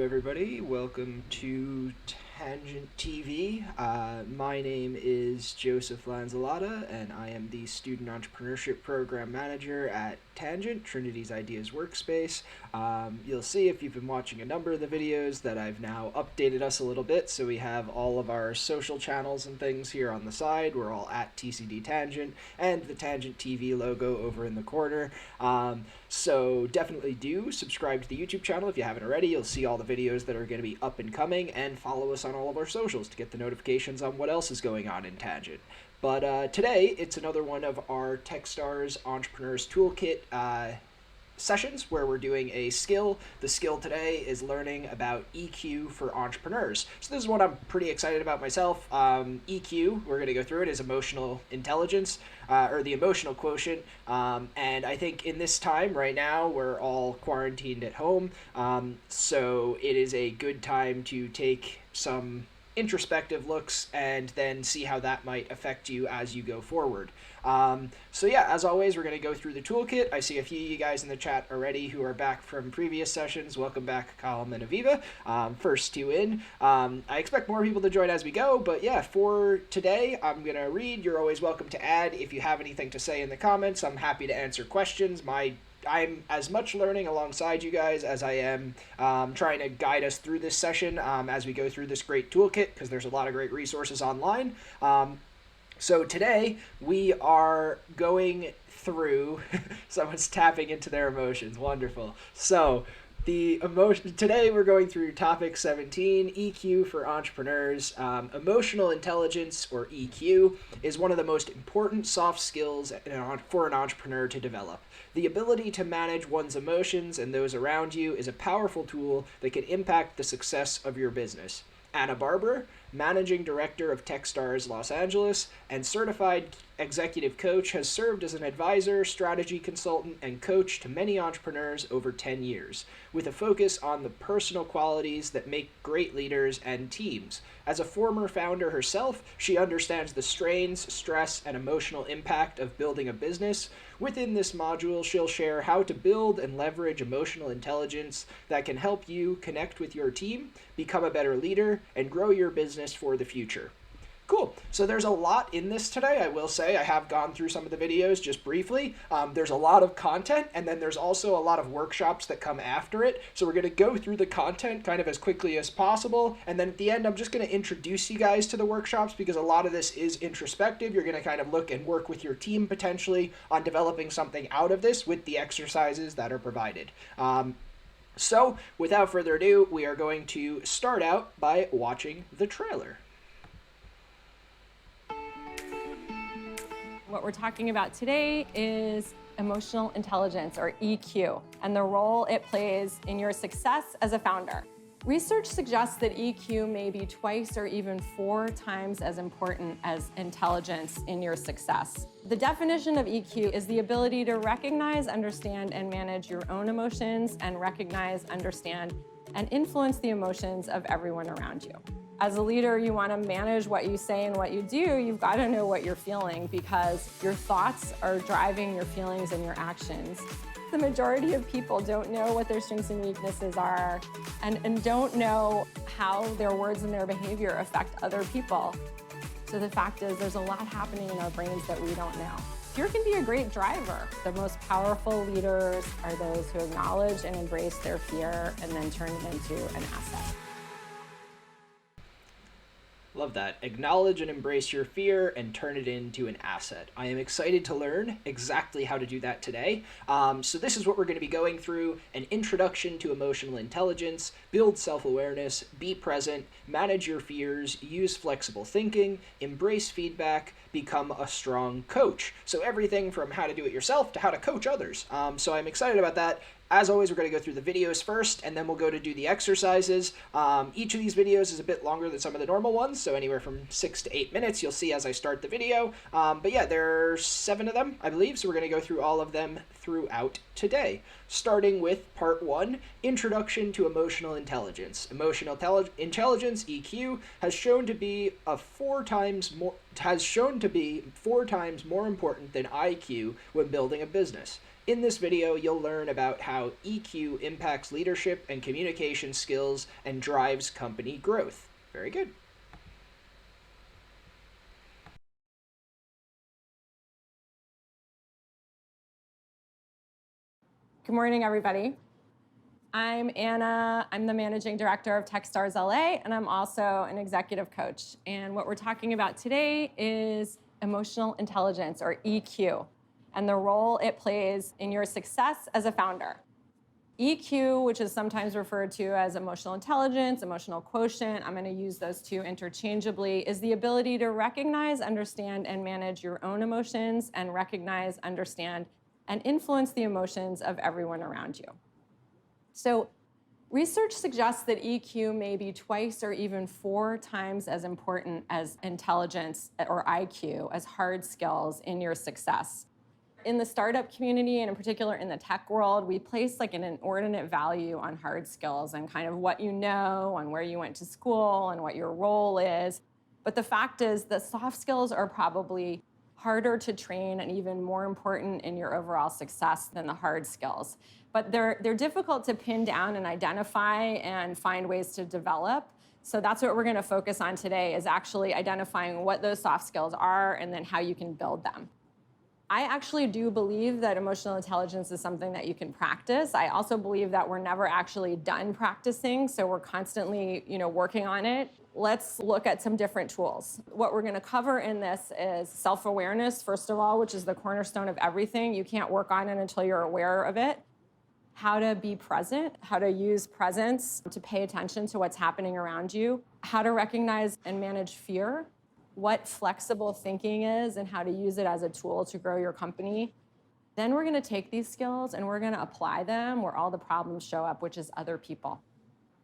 everybody. Welcome to Tangent TV. My name is Joseph Lanzillotta, and I am the Student Entrepreneurship Program Manager at Tangent, Trinity's Ideas Workspace. You'll see if you've been watching a number of the videos that I've now updated us a little bit, so we have all of our social channels and things here on the side. We're all at TCD Tangent, and the Tangent TV logo over in the corner. So definitely do subscribe to the YouTube channel if you haven't already. You'll see all the videos that are going to be up and coming, and follow us on all of our socials to get the notifications on what else is going on in Tangent. But today, it's another one of our Techstars Entrepreneurs Toolkit sessions where we're doing a skill. The skill today is learning about EQ for entrepreneurs. So this is what I'm pretty excited about myself. EQ, we're going to go through it, is emotional intelligence, or the emotional quotient. And I think in this time right now, we're all quarantined at home. So it is a good time to take some introspective looks and then see how that might affect you as you go forward. So yeah, as always, we're going to go through the toolkit. I see a few of you guys in the chat already who are back from previous sessions. Welcome back, Colin and Aviva. First two in. I expect more people to join as we go, but yeah, for today, I'm going to read. You're always welcome to add if you have anything to say in the comments. I'm happy to answer questions. I'm as much learning alongside you guys as I am trying to guide us through this session as we go through this great toolkit, because there's a lot of great resources online. So today we are going through, someone's tapping into their emotions, wonderful. So today we're going through topic 17, EQ for entrepreneurs. Emotional intelligence, or EQ, is one of the most important soft skills for an entrepreneur to develop. The ability to manage one's emotions and those around you is a powerful tool that can impact the success of your business. Anna Barber, Managing Director of Techstars Los Angeles and certified executive coach, has served as an advisor, strategy consultant, and coach to many entrepreneurs over 10 years, with a focus on the personal qualities that make great leaders and teams. As a former founder herself, she understands the strains, stress, and emotional impact of building a business. Within this module, she'll share how to build and leverage emotional intelligence that can help you connect with your team, become a better leader, and grow your business for the future. Cool. So there's a lot in this today. I will say I have gone through some of the videos just briefly. There's a lot of content, and then there's also a lot of workshops that come after it. So we're going to go through the content kind of as quickly as possible. And then at the end, I'm just going to introduce you guys to the workshops, because a lot of this is introspective. You're going to kind of look and work with your team potentially on developing something out of this with the exercises that are provided. So without further ado, we are going to start out by watching the trailer. What we're talking about today is emotional intelligence, or EQ, and the role it plays in your success as a founder. Research suggests that EQ may be twice or even 4 times as important as intelligence in your success. The definition of EQ is the ability to recognize, understand, and manage your own emotions, and recognize, understand, and influence the emotions of everyone around you. As a leader, you want to manage what you say and what you do. You've got to know what you're feeling, because your thoughts are driving your feelings and your actions. The majority of people don't know what their strengths and weaknesses are, and don't know how their words and their behavior affect other people. So the fact is, there's a lot happening in our brains that we don't know. Fear can be a great driver. The most powerful leaders are those who acknowledge and embrace their fear and then turn it into an asset. Love that. Acknowledge and embrace your fear and turn it into an asset. I am excited to learn exactly how to do that today. So this is what we're going to be going through: an introduction to emotional intelligence, build self-awareness, be present, manage your fears, use flexible thinking, embrace feedback, become a strong coach. So everything from how to do it yourself to how to coach others. So I'm excited about that. As always, we're going to go through the videos first, and then we'll go to do the exercises. Each of these videos is a bit longer than some of the normal ones, so anywhere from 6 to 8 minutes, you'll see as I start the video. But yeah, there's 7 of them, I believe, so we're going to go through all of them throughout today. Starting with part 1, Introduction to Emotional Intelligence. Emotional intelligence, EQ, has shown to be 4 times more important than IQ when building a business. In this video, you'll learn about how EQ impacts leadership and communication skills and drives company growth. Very good. Good morning, everybody. I'm Anna. I'm the Managing Director of Techstars LA, and I'm also an executive coach. And what we're talking about today is emotional intelligence, or EQ, and the role it plays in your success as a founder. EQ, which is sometimes referred to as emotional intelligence, emotional quotient, I'm going to use those two interchangeably, is the ability to recognize, understand, and manage your own emotions, and recognize, understand, and influence the emotions of everyone around you. So research suggests that EQ may be twice or even 4 times as important as intelligence or IQ, as hard skills in your success. In the startup community, and in particular in the tech world, we place like an inordinate value on hard skills and kind of what you know and where you went to school and what your role is. But the fact is that soft skills are probably harder to train and even more important in your overall success than the hard skills. But they're difficult to pin down and identify and find ways to develop. So that's what we're going to focus on today, is actually identifying what those soft skills are and then how you can build them. I actually do believe that emotional intelligence is something that you can practice. I also believe that we're never actually done practicing, so we're constantly, working on it. Let's look at some different tools. What we're going to cover in this is self-awareness, first of all, which is the cornerstone of everything. You can't work on it until you're aware of it. How to be present, how to use presence to pay attention to what's happening around you, how to recognize and manage fear, what flexible thinking is and how to use it as a tool to grow your company. Then we're going to take these skills and we're going to apply them where all the problems show up, which is other people.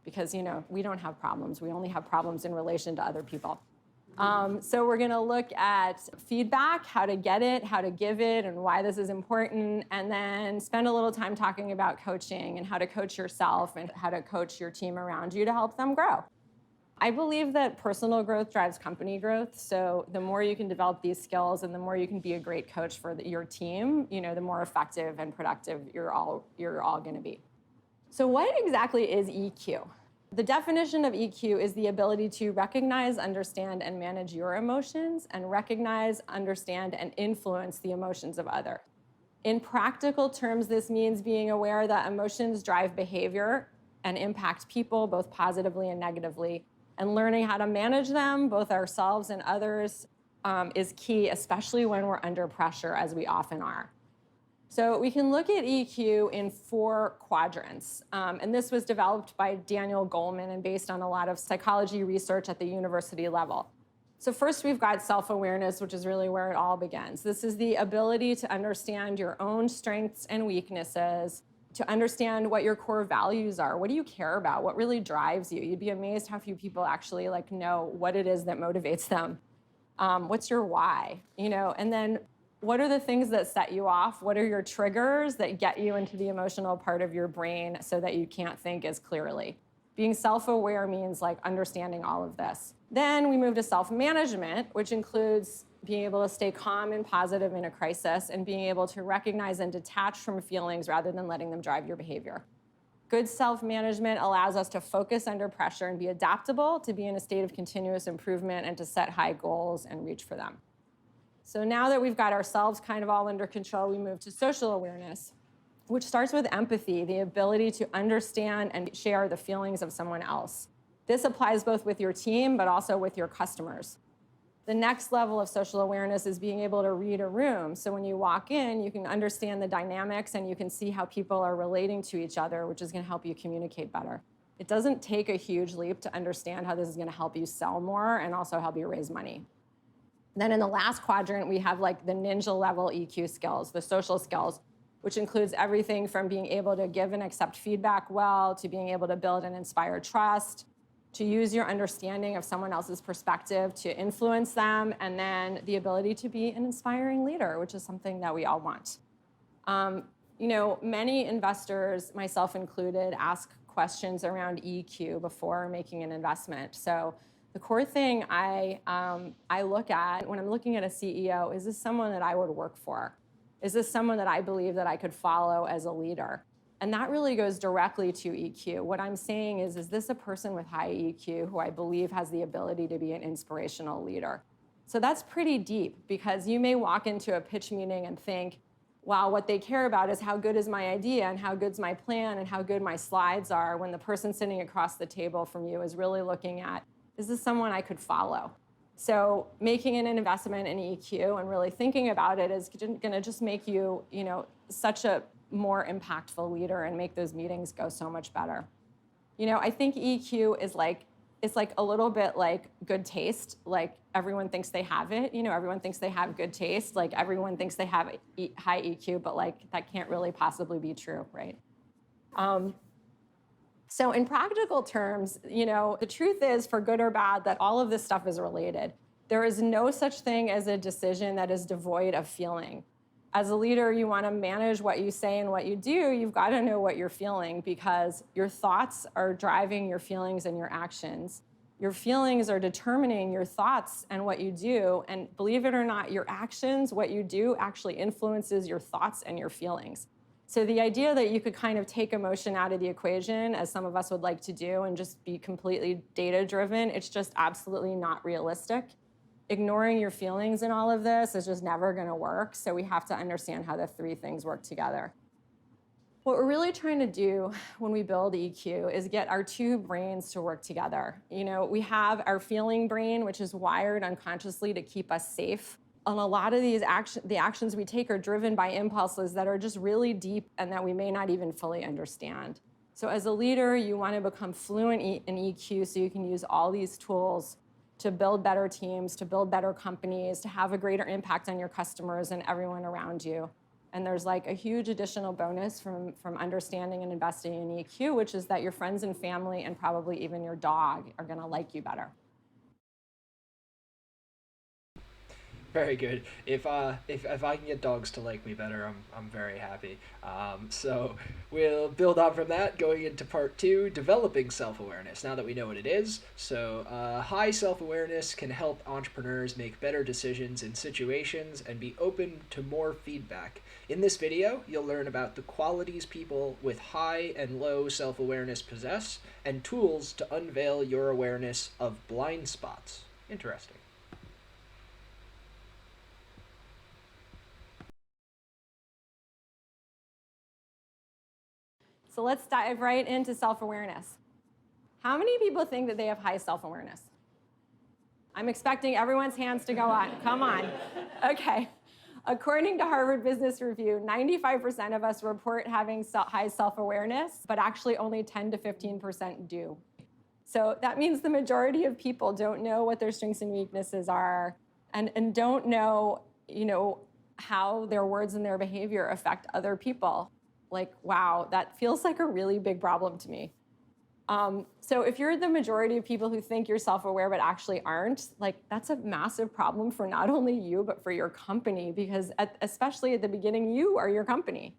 Because, we don't have problems. We only have problems in relation to other people. So we're going to look at feedback, how to get it, how to give it, and why this is important, and then spend a little time talking about coaching and how to coach yourself and how to coach your team around you to help them grow. I believe that personal growth drives company growth. So the more you can develop these skills and the more you can be a great coach for your team, the more effective and productive you're all going to be. So what exactly is EQ? The definition of EQ is the ability to recognize, understand, and manage your emotions, and recognize, understand, and influence the emotions of others. In practical terms, this means being aware that emotions drive behavior and impact people both positively and negatively. And learning how to manage them, both ourselves and others, is key, especially when we're under pressure, as we often are. So we can look at EQ in 4 quadrants. And this was developed by Daniel Goleman and based on a lot of psychology research at the university level. So first we've got self-awareness, which is really where it all begins. This is the ability to understand your own strengths and weaknesses, to understand what your core values are. What do you care about? What really drives you? You'd be amazed how few people actually know what it is that motivates them. What's your why? And then what are the things that set you off? What are your triggers that get you into the emotional part of your brain so that you can't think as clearly? Being self-aware means understanding all of this. Then we move to self-management, which includes being able to stay calm and positive in a crisis and being able to recognize and detach from feelings rather than letting them drive your behavior. Good self-management allows us to focus under pressure and be adaptable, to be in a state of continuous improvement, and to set high goals and reach for them. So now that we've got ourselves kind of all under control, we move to social awareness, which starts with empathy, the ability to understand and share the feelings of someone else. This applies both with your team, but also with your customers. The next level of social awareness is being able to read a room. So when you walk in, you can understand the dynamics and you can see how people are relating to each other, which is going to help you communicate better. It doesn't take a huge leap to understand how this is going to help you sell more and also help you raise money. Then in the last quadrant, we have the ninja level EQ skills, the social skills, which includes everything from being able to give and accept feedback well, to being able to build and inspire trust, to use your understanding of someone else's perspective to influence them, and then the ability to be an inspiring leader, which is something that we all want. Many investors, myself included, ask questions around EQ before making an investment. So the core thing I look at when I'm looking at a CEO is this someone that I would work for? Is this someone that I believe that I could follow as a leader? And that really goes directly to EQ. What I'm saying is this a person with high EQ who I believe has the ability to be an inspirational leader? So that's pretty deep, because you may walk into a pitch meeting and think, wow, what they care about is how good is my idea and how good's my plan and how good my slides are, when the person sitting across the table from you is really looking at, is this someone I could follow? So making an investment in EQ and really thinking about it is going to just make you, such a more impactful leader and make those meetings go so much better. I think EQ is it's like a little bit like good taste. Like everyone thinks they have it. Everyone thinks they have good taste. Like everyone thinks they have high EQ, but like that can't really possibly be true, right? So in practical terms, the truth is, for good or bad, that all of this stuff is related. There is no such thing as a decision that is devoid of feeling. As a leader, you want to manage what you say and what you do. You've got to know what you're feeling, because your thoughts are driving your feelings and your actions. Your feelings are determining your thoughts and what you do. And believe it or not, your actions, what you do, actually influences your thoughts and your feelings. So the idea that you could kind of take emotion out of the equation, as some of us would like to do, and just be completely data-driven, it's just absolutely not realistic. Ignoring your feelings in all of this is just never going to work. So we have to understand how the three things work together. What we're really trying to do when we build EQ is get our two brains to work together. We have our feeling brain, which is wired unconsciously to keep us safe. And a lot of the actions we take are driven by impulses that are just really deep and that we may not even fully understand. So as a leader, you want to become fluent in EQ so you can use all these tools to build better teams, to build better companies, to have a greater impact on your customers and everyone around you. And there's like a huge additional bonus from understanding and investing in EQ, which is that your friends and family and probably even your dog are going to like you better. Very good. If I can get dogs to like me better, I'm very happy. So we'll build on from that, going into part 2, developing self-awareness. Now that we know what it is, so high self-awareness can help entrepreneurs make better decisions in situations and be open to more feedback. In this video, you'll learn about the qualities people with high and low self-awareness possess, and tools to unveil your awareness of blind spots. Interesting. So let's dive right into self-awareness. How many people think that they have high self-awareness? I'm expecting everyone's hands to go up. Come on. Okay. According to Harvard Business Review, 95% of us report having high self-awareness, but actually only 10 to 15% do. So that means the majority of people don't know what their strengths and weaknesses are, and don't know, how their words and their behavior affect other people. Like, wow, that feels like a really big problem to me. So if you're the majority of people who think you're self-aware but actually aren't, that's a massive problem for not only you, but for your company, because especially at the beginning, you are your company.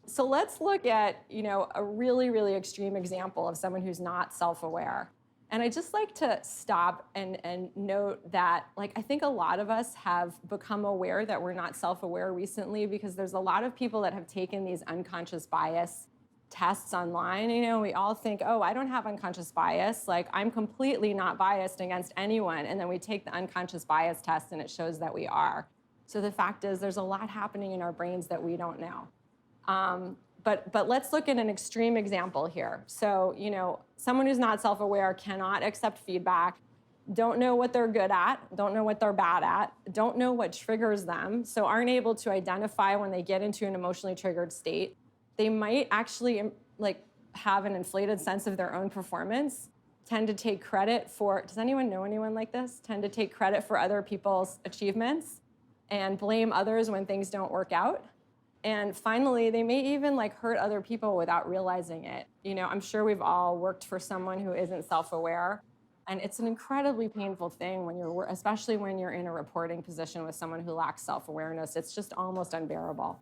So let's look at, a really, really extreme example of someone who's not self-aware. And I just like to stop and note that, I think a lot of us have become aware that we're not self-aware recently, because there's a lot of people that have taken these unconscious bias tests online. We all think, oh, I don't have unconscious bias. I'm completely not biased against anyone. And then we take the unconscious bias test and it shows that we are. So the fact is, there's a lot happening in our brains that we don't know. But let's look at an extreme example here. So, someone who's not self-aware cannot accept feedback, don't know what they're good at, don't know what they're bad at, don't know what triggers them, so aren't able to identify when they get into an emotionally triggered state. They might actually have an inflated sense of their own performance, tend to take credit for, does anyone know anyone like this? Tend to take credit for other people's achievements and blame others when things don't work out. And finally, they may even hurt other people without realizing it. I'm sure we've all worked for someone who isn't self-aware. And it's an incredibly painful thing especially when you're in a reporting position with someone who lacks self-awareness. It's just almost unbearable.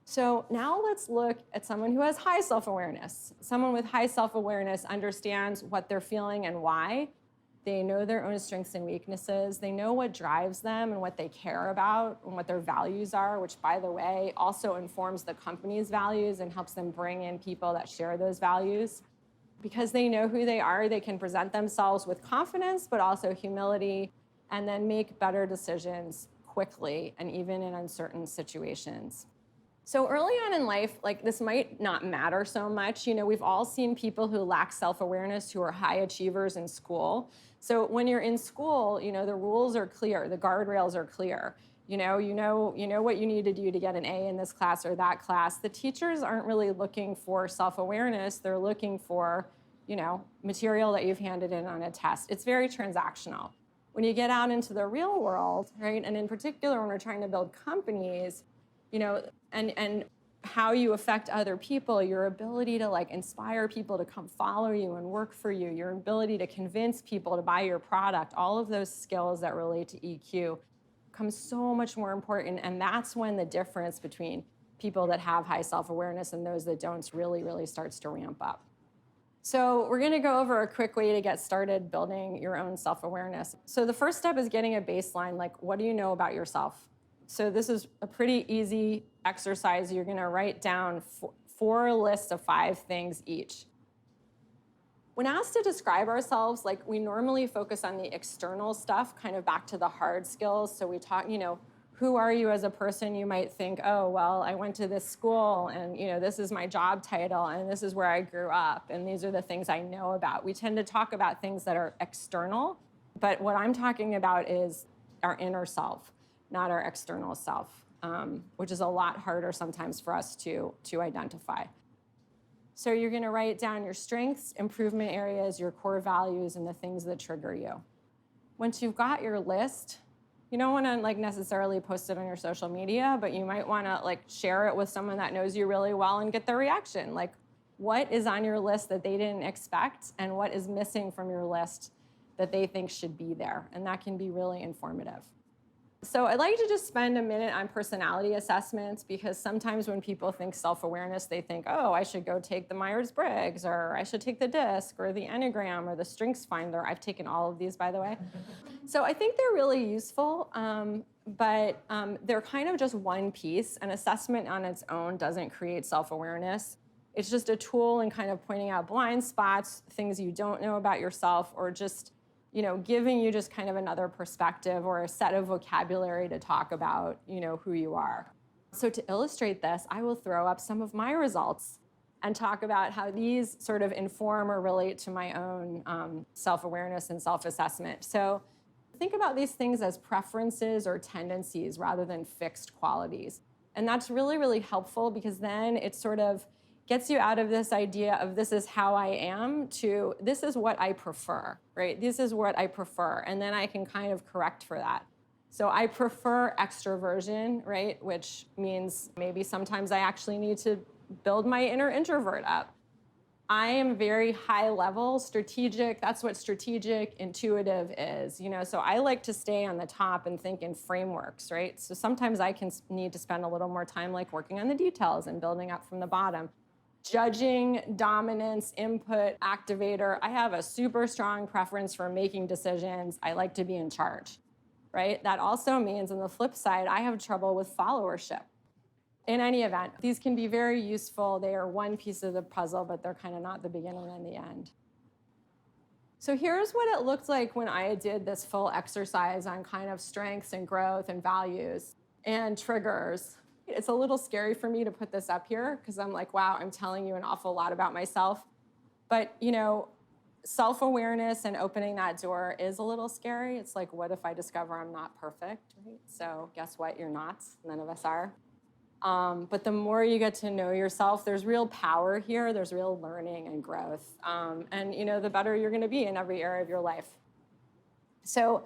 So now let's look at someone who has high self-awareness. Someone with high self-awareness understands what they're feeling and why. They know their own strengths and weaknesses. They know what drives them and what they care about and what their values are, which, by the way, also informs the company's values and helps them bring in people that share those values. Because they know who they are, they can present themselves with confidence, but also humility, and then make better decisions quickly and even in uncertain situations. So early on in life, like, this might not matter so much. We've all seen people who lack self-awareness who are high achievers in school. So when you're in school, the rules are clear, the guardrails are clear. You know what you need to do to get an A in this class or that class. The teachers aren't really looking for self-awareness. They're looking for, material that you've handed in on a test. It's very transactional. When you get out into the real world, right, and in particular when we're trying to build companies, and how you affect other people, your ability to inspire people to come follow you and work for you, your ability to convince people to buy your product, all of those skills that relate to EQ become so much more important. And that's when the difference between people that have high self-awareness and those that don't really, really starts to ramp up. So we're gonna go over a quick way to get started building your own self-awareness. So the first step is getting a baseline, what do you know about yourself? So this is a pretty easy exercise. You're gonna write down four lists of 5 things each. When asked to describe ourselves, we normally focus on the external stuff, kind of back to the hard skills. So we talk, who are you as a person? You might think, oh, well, I went to this school and, this is my job title and this is where I grew up and these are the things I know about. We tend to talk about things that are external, but what I'm talking about is our inner self, not our external self, which is a lot harder sometimes for us to identify. So you're gonna write down your strengths, improvement areas, your core values, and the things that trigger you. Once you've got your list, you don't wanna necessarily post it on your social media, but you might wanna share it with someone that knows you really well and get their reaction. What is on your list that they didn't expect and what is missing from your list that they think should be there? And that can be really informative. So I'd like to just spend a minute on personality assessments, because sometimes when people think self-awareness, they think, oh, I should go take the Myers-Briggs, or I should take the DISC, or the Enneagram, or the Strengths Finder. I've taken all of these, by the way. So I think they're really useful, but they're kind of just one piece. An assessment on its own doesn't create self-awareness. It's just a tool in kind of pointing out blind spots, things you don't know about yourself, or just giving you just kind of another perspective or a set of vocabulary to talk about, who you are. So to illustrate this, I will throw up some of my results and talk about how these sort of inform or relate to my own self-awareness and self-assessment. So think about these things as preferences or tendencies rather than fixed qualities. And that's really, really helpful, because then it sort of gets you out of this idea of this is how I am to this is what I prefer, right? This is what I prefer. And then I can kind of correct for that. So I prefer extroversion, right? Which means maybe sometimes I actually need to build my inner introvert up. I am very high level, strategic. That's what strategic, intuitive is, So I like to stay on the top and think in frameworks, right? So sometimes I can need to spend a little more time working on the details and building up from the bottom. Judging, dominance, input, activator. I have a super strong preference for making decisions. I like to be in charge, right? That also means, on the flip side, I have trouble with followership. In any event, these can be very useful. They are one piece of the puzzle, but they're kind of not the beginning and the end. So here's what it looked like when I did this full exercise on kind of strengths and growth and values and triggers. It's a little scary for me to put this up here because I'm like, wow, I'm telling you an awful lot about myself. But, self-awareness and opening that door is a little scary. It's like, what if I discover I'm not perfect, right? So guess what? You're not. None of us are. But the more you get to know yourself, there's real power here. There's real learning and growth. And the better you're going to be in every area of your life. So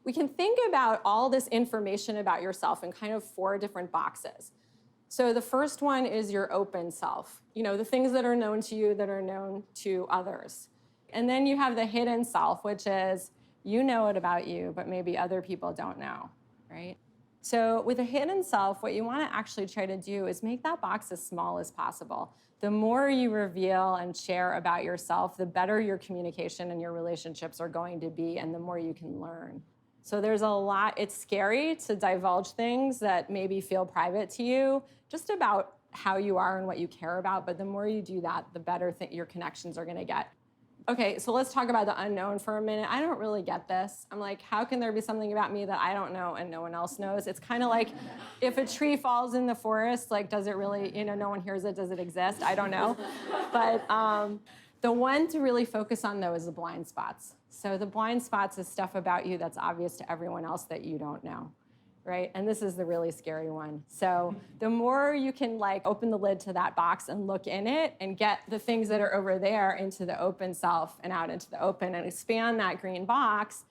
we can think about all this information about yourself in kind of 4 different boxes. So the first one is your open self, the things that are known to you that are known to others. And then you have the hidden self, which is you know it about you, but maybe other people don't know, right? So with a hidden self, what you want to actually try to do is make that box as small as possible. The more you reveal and share about yourself, the better your communication and your relationships are going to be, and the more you can learn. So there's a lot, it's scary to divulge things that maybe feel private to you, just about how you are and what you care about, but the more you do that, the better your connections are gonna get. Okay, so let's talk about the unknown for a minute. I don't really get this. I'm like, how can there be something about me that I don't know and no one else knows? It's kind of like if a tree falls in the forest, like, does it really, no one hears it, does it exist? I don't know. But the one to really focus on, though, is the blind spots. So the blind spots is stuff about you that's obvious to everyone else that you don't know. Right? And this is the really scary one. So the more you can open the lid to that box and look in it and get the things that are over there into the open self and out into the open and expand that green box,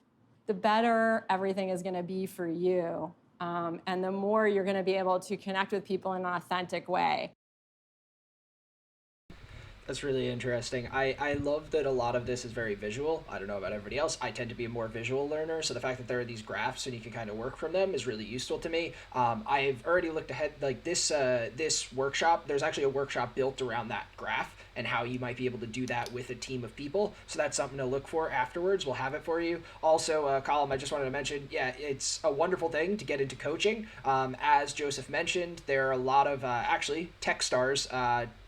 the better everything is going to be for you. And the more you're going to be able to connect with people in an authentic way. That's really interesting. I love that a lot of this is very visual. I don't know about everybody else. I tend to be a more visual learner, so the fact that there are these graphs and you can kind of work from them is really useful to me. I've already looked ahead, this workshop, there's actually a workshop built around that graph and how you might be able to do that with a team of people. So that's something to look for afterwards. We'll have it for you. Also, Colin, I just wanted to mention, yeah, it's a wonderful thing to get into coaching. As Joseph mentioned, there are a lot of, actually, Techstars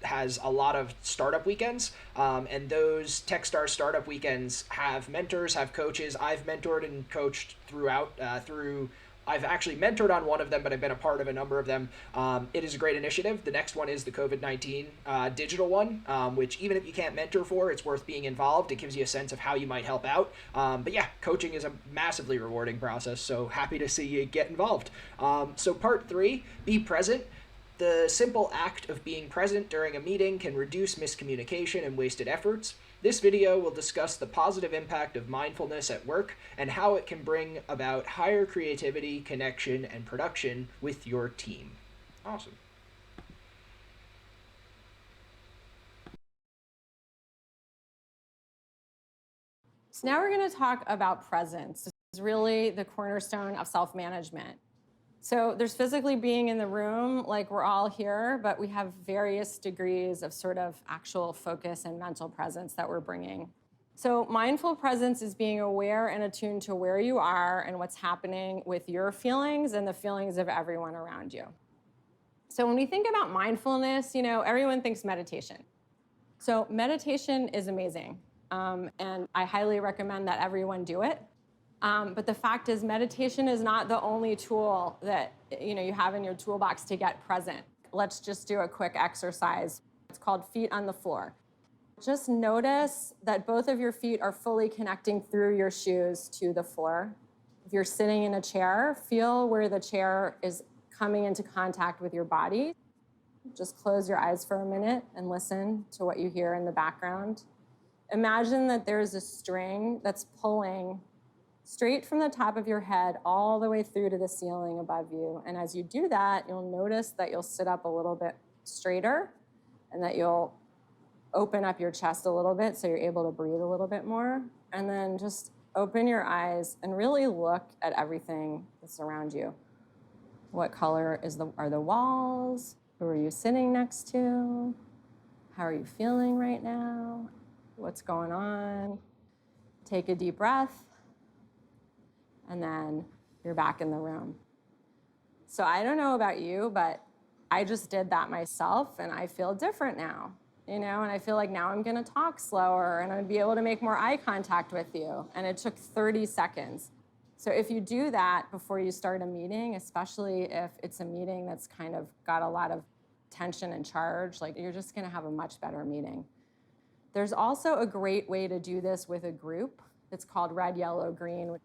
has a lot of startup weekends, and those Techstars startup weekends have mentors, have coaches. I've mentored and coached I've actually mentored on one of them, but I've been a part of a number of them. It is a great initiative. The next one is the COVID-19 digital one, which even if you can't mentor for, it's worth being involved. It gives you a sense of how you might help out. But yeah, coaching is a massively rewarding process, so happy to see you get involved. So part 3, be present. The simple act of being present during a meeting can reduce miscommunication and wasted efforts. This video will discuss the positive impact of mindfulness at work and how it can bring about higher creativity, connection, and production with your team. Awesome. So now we're going to talk about presence. This is really the cornerstone of self-management. So there's physically being in the room, like we're all here, but we have various degrees of sort of actual focus and mental presence that we're bringing. So mindful presence is being aware and attuned to where you are and what's happening with your feelings and the feelings of everyone around you. So when we think about mindfulness, everyone thinks meditation. So meditation is amazing, and I highly recommend that everyone do it. But the fact is, meditation is not the only tool that you have in your toolbox to get present. Let's just do a quick exercise. It's called feet on the floor. Just notice that both of your feet are fully connecting through your shoes to the floor. If you're sitting in a chair, feel where the chair is coming into contact with your body. Just close your eyes for a minute and listen to what you hear in the background. Imagine that there's a string that's pulling straight from the top of your head all the way through to the ceiling above you. And as you do that, you'll notice that you'll sit up a little bit straighter and that you'll open up your chest a little bit so you're able to breathe a little bit more. And then just open your eyes and really look at everything that's around you. What color are the walls? Who are you sitting next to? How are you feeling right now? What's going on? Take a deep breath. And then you're back in the room. So I don't know about you, but I just did that myself, and I feel different now, and I feel like now I'm gonna talk slower, and I'm gonna be able to make more eye contact with you, and it took 30 seconds. So if you do that before you start a meeting, especially if it's a meeting that's kind of got a lot of tension and charge, you're just gonna have a much better meeting. There's also a great way to do this with a group. It's called red, yellow, green.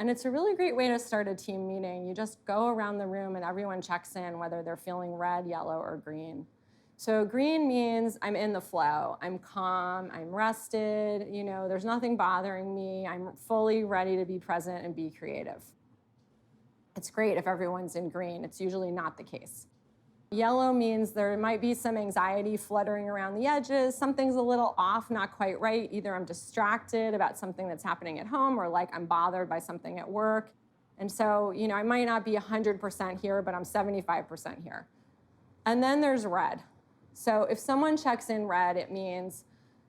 And it's a really great way to start a team meeting. You just go around the room and everyone checks in whether they're feeling red, yellow, or green. So green means I'm in the flow. I'm calm, I'm rested, there's nothing bothering me. I'm fully ready to be present and be creative. It's great if everyone's in green. It's usually not the case. Yellow means there might be some anxiety fluttering around the edges. Something's a little off, not quite right. Either I'm distracted about something that's happening at home, or I'm bothered by something at work. And so, I might not be 100% here, but I'm 75% here. And then there's red. So if someone checks in red, it means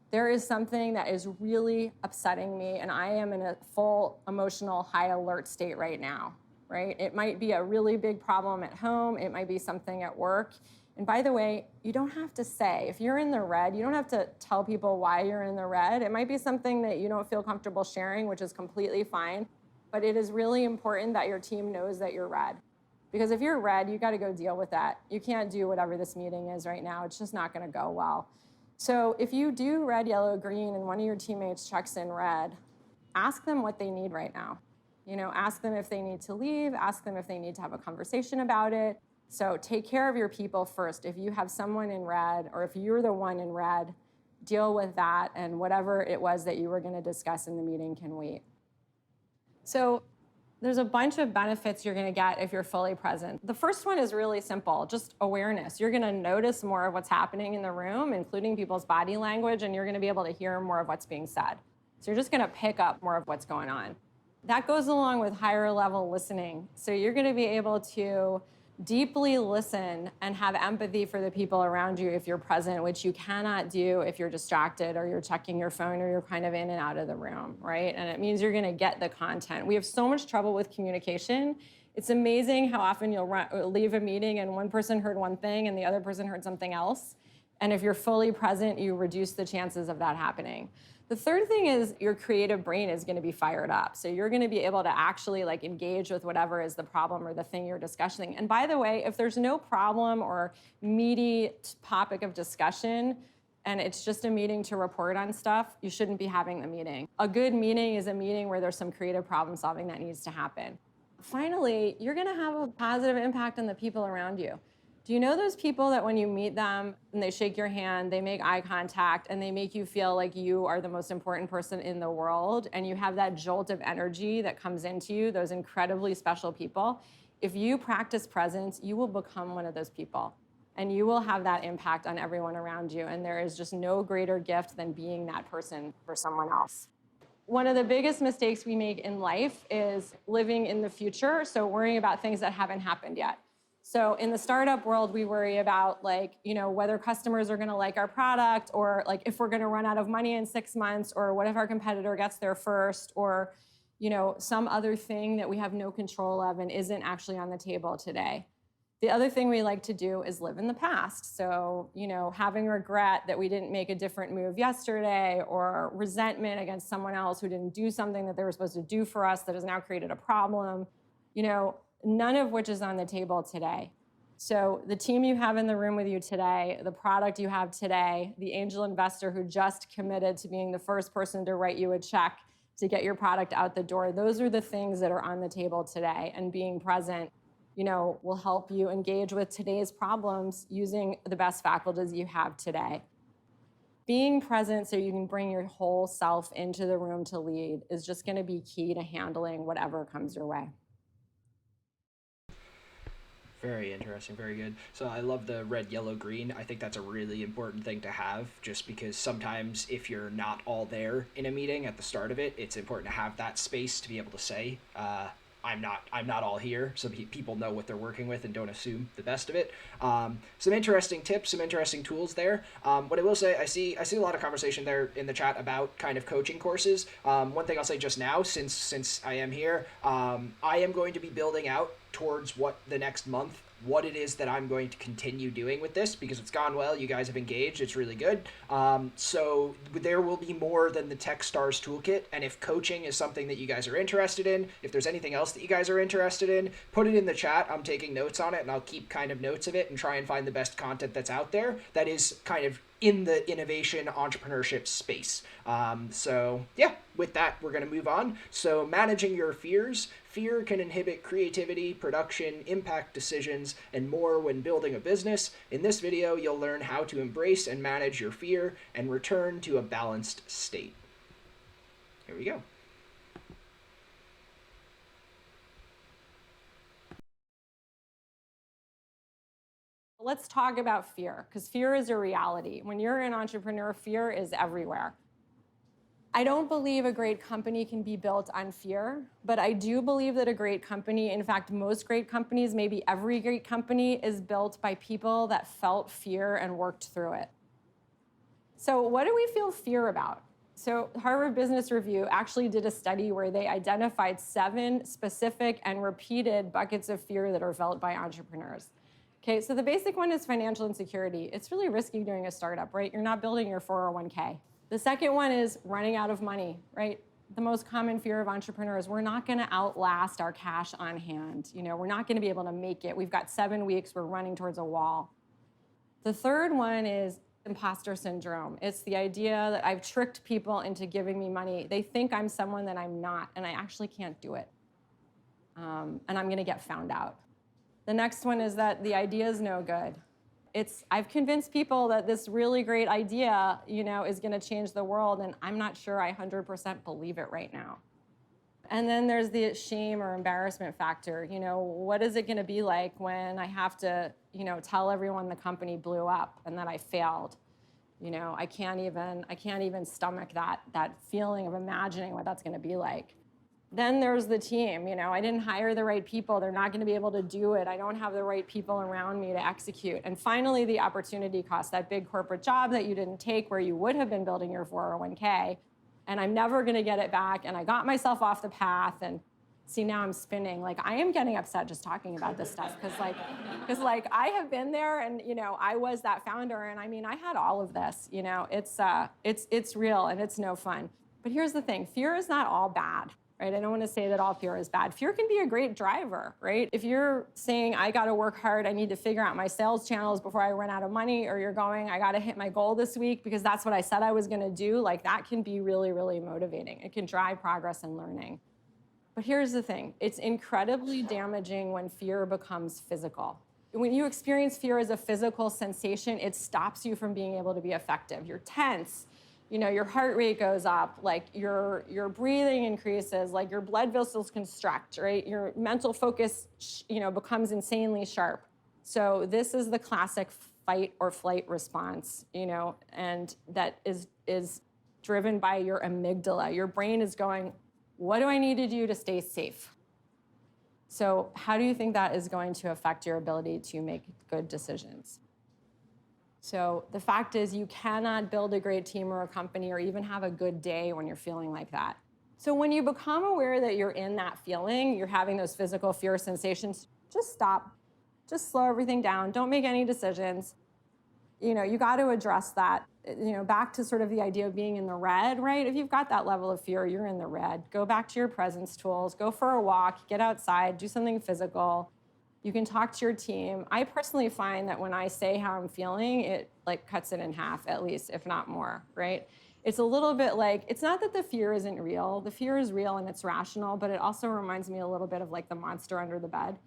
there is something that is really upsetting me and I am in a full emotional high alert state right now, right? It might be a really big problem at home. It might be something at work. And by the way, you don't have to say, if you're in the red, you don't have to tell people why you're in the red. It might be something that you don't feel comfortable sharing, which is completely fine. But it is really important that your team knows that you're red. Because if you're red, you got to go deal with that. You can't do whatever this meeting is right now. It's just not going to go well. So if you do red, yellow, green, and one of your teammates checks in red, ask them what they need right now. Ask them if they need to leave, ask them if they need to have a conversation about it. So take care of your people first. If you have someone in red, or if you're the one in red, deal with that, and whatever it was that you were going to discuss in the meeting can wait. So there's a bunch of benefits you're going to get if you're fully present. The first one is really simple, just awareness. You're going to notice more of what's happening in the room, including people's body language, and you're going to be able to hear more of what's being said. So you're just going to pick up more of what's going on. That goes along with higher level listening. So you're going to be able to deeply listen and have empathy for the people around you if you're present, which you cannot do if you're distracted or you're checking your phone or you're kind of in and out of the room, right? And it means you're going to get the content. We have so much trouble with communication. It's amazing how often you'll leave a meeting and one person heard one thing and the other person heard something else. And if you're fully present, you reduce the chances of that happening. The third thing is your creative brain is going to be fired up. So you're going to be able to actually engage with whatever is the problem or the thing you're discussing. And by the way, if there's no problem or meaty topic of discussion, and it's just a meeting to report on stuff, you shouldn't be having the meeting. A good meeting is a meeting where there's some creative problem solving that needs to happen. Finally, you're going to have a positive impact on the people around you. Do you know those people that when you meet them and they shake your hand, they make eye contact, and they make you feel like you are the most important person in the world, and you have that jolt of energy that comes into you, those incredibly special people? If you practice presence, you will become one of those people, and you will have that impact on everyone around you, and there is just no greater gift than being that person for someone else. One of the biggest mistakes we make in life is living in the future, so worrying about things that haven't happened yet. So in the startup world, we worry about whether customers are going to like our product, or if we're going to run out of money in 6 months, or what if our competitor gets there first, or some other thing that we have no control of and isn't actually on the table today. The other thing we like to do is live in the past. So, having regret that we didn't make a different move yesterday, or resentment against someone else who didn't do something that they were supposed to do for us that has now created a problem, none of which is on the table today. So the team you have in the room with you today, the product you have today, the angel investor who just committed to being the first person to write you a check to get your product out the door, those are the things that are on the table today. And being present, will help you engage with today's problems using the best faculties you have today. Being present so you can bring your whole self into the room to lead is just going to be key to handling whatever comes your way. Very interesting, very good. So I love the red, yellow, green. I think that's a really important thing to have, just because sometimes if you're not all there in a meeting at the start of it, it's important to have that space to be able to say, I'm not all here, so people know what they're working with and don't assume the best of it. Some interesting tips, some interesting tools there. What I will say, I see a lot of conversation there in the chat about kind of coaching courses. One thing I'll say just now, since I am here, I am going to be building out towards the next month, what it is that I'm going to continue doing with this, because it's gone well. You guys have engaged. It's really good. So there will be more than the Techstars toolkit. And if coaching is something that you guys are interested in, if there's anything else that you guys are interested in, put it in the chat. I'm taking notes on it, and I'll keep kind of notes of it and try and find the best content that's out there that is kind of in the innovation entrepreneurship space. So yeah, with that, we're going to move on. So managing your fears. Fear can inhibit creativity, production, impact decisions, and more when building a business. In this video, you'll learn how to embrace and manage your fear and return to a balanced state. Here we go. Let's talk about fear, because fear is a reality. When you're an entrepreneur, fear is everywhere. I don't believe a great company can be built on fear, but I do believe that a great company, in fact, most great companies, maybe every great company, is built by people that felt fear and worked through it. So what do we feel fear about? So Harvard Business Review actually did a study where they identified 7 specific and repeated buckets of fear that are felt by entrepreneurs. Okay, so the basic one is financial insecurity. It's really risky doing a startup, right? You're not building your 401k. The second one is running out of money, right? The most common fear of entrepreneurs, we're not gonna outlast our cash on hand. We're not gonna be able to make it. We've got 7 weeks, we're running towards a wall. The third one is imposter syndrome. It's the idea that I've tricked people into giving me money. They think I'm someone that I'm not, and I actually can't do it. And I'm gonna get found out. The next one is that the idea is no good. I've convinced people that this really great idea, is gonna change the world, and I'm not sure I 100% believe it right now. And then there's the shame or embarrassment factor. What is it gonna be like when I have to, tell everyone the company blew up and that I failed? I can't even stomach that feeling of imagining what that's gonna be like. Then there's the team. I didn't hire the right people. They're not going to be able to do it. I don't have the right people around me to execute. And finally, the opportunity cost, that big corporate job that you didn't take where you would have been building your 401k, and I'm never going to get it back, and I got myself off the path, and see, now I'm spinning. I am getting upset just talking about this stuff because I have been there, and I was that founder, and I had all of this. It's real and it's no fun. But here's the thing: fear is not all bad. Right? I don't want to say that all fear is bad. Fear can be a great driver, right? If you're saying, I got to work hard, I need to figure out my sales channels before I run out of money, or you're going, I got to hit my goal this week because that's what I said I was going to do, that can be really, really motivating. It can drive progress and learning. But here's the thing. It's incredibly damaging when fear becomes physical. When you experience fear as a physical sensation, it stops you from being able to be effective. You're tense. Your heart rate goes up, your breathing increases, your blood vessels constrict, right? Your mental focus, becomes insanely sharp. So this is the classic fight or flight response, and that is driven by your amygdala. Your brain is going, what do I need to do to stay safe? So how do you think that is going to affect your ability to make good decisions? So the fact is, you cannot build a great team or a company or even have a good day when you're feeling like that. So when you become aware that you're in that feeling, you're having those physical fear sensations, just stop. Just slow everything down. Don't make any decisions. You got to address that. Back to sort of the idea of being in the red, right? If you've got that level of fear, you're in the red. Go back to your presence tools. Go for a walk. Get outside. Do something physical. You can talk to your team. I personally find that when I say how I'm feeling, it cuts it in half at least, if not more, right? It's a little bit it's not that the fear isn't real. The fear is real and it's rational, but it also reminds me a little bit of the monster under the bed,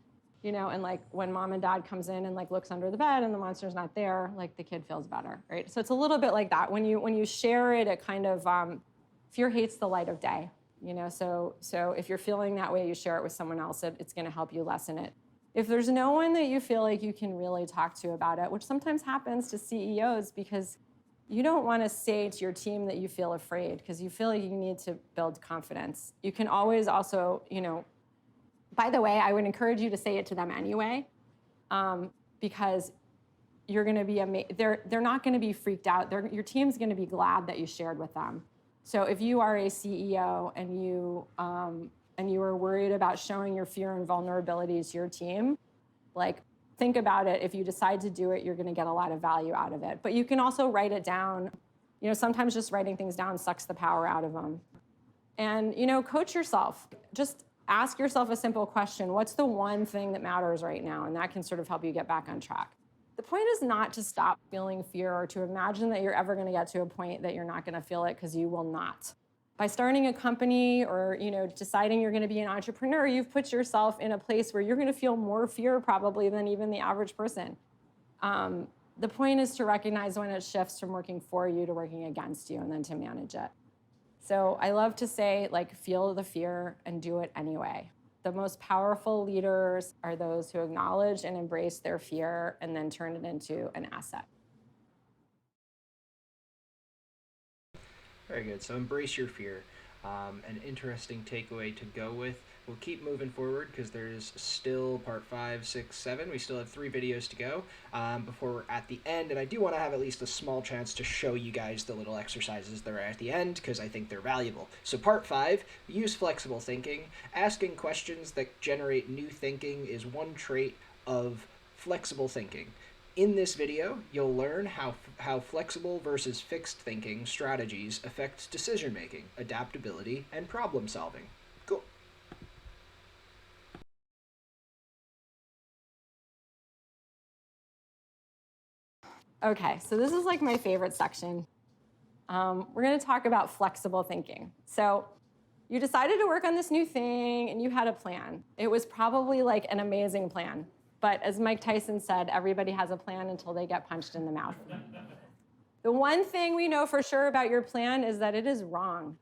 and when mom and dad comes in and looks under the bed and the monster's not there, the kid feels better, right? So it's a little bit like that. When you share it, it kind of, fear hates the light of day, so if you're feeling that way, you share it with someone else, it's gonna help you lessen it. If there's no one that you feel like you can really talk to about it, which sometimes happens to CEOs because you don't want to say to your team that you feel afraid because you feel like you need to build confidence. You can always also, by the way, I would encourage you to say it to them anyway, because you're going to be they're not going to be freaked out. Your team's going to be glad that you shared with them. So if you are a CEO and you are worried about showing your fear and vulnerability to your team, think about it. If you decide to do it, you're going to get a lot of value out of it. But you can also write it down. Sometimes just writing things down sucks the power out of them. And, coach yourself. Just ask yourself a simple question. What's the one thing that matters right now? And that can sort of help you get back on track. The point is not to stop feeling fear or to imagine that you're ever going to get to a point that you're not going to feel it, because you will not. By starting a company or deciding you're going to be an entrepreneur, you've put yourself in a place where you're going to feel more fear probably than even the average person. The point is to recognize when it shifts from working for you to working against you, and then to manage it. So I love to say, feel the fear and do it anyway. The most powerful leaders are those who acknowledge and embrace their fear and then turn it into an asset. Very good. So embrace your fear. An interesting takeaway to go with. We'll keep moving forward because there's still part 5, 6, 7. We still have 3 videos to go before we're at the end. And I do want to have at least a small chance to show you guys the little exercises that are at the end because I think they're valuable. So part 5, use flexible thinking. Asking questions that generate new thinking is one trait of flexible thinking. In this video, you'll learn how flexible versus fixed thinking strategies affect decision-making, adaptability, and problem-solving. Cool. Okay, so this is like my favorite section. We're going to talk about flexible thinking. So you decided to work on this new thing and you had a plan. It was probably like an amazing plan. But as Mike Tyson said, everybody has a plan until they get punched in the mouth. The one thing we know for sure about your plan is that it is wrong.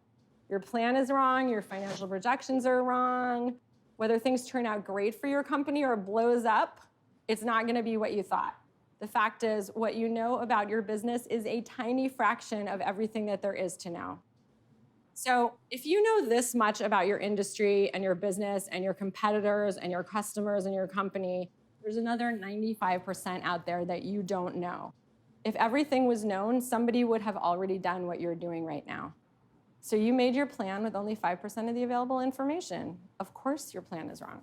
Your plan is wrong, your financial projections are wrong. Whether things turn out great for your company or blows up, it's not going to be what you thought. The fact is, what you know about your business is a tiny fraction of everything that there is to know. So if you know this much about your industry and your business and your competitors and your customers and your company, there's another 95% out there that you don't know. If everything was known, somebody would have already done what you're doing right now. So you made your plan with only 5% of the available information. Of course your plan is wrong.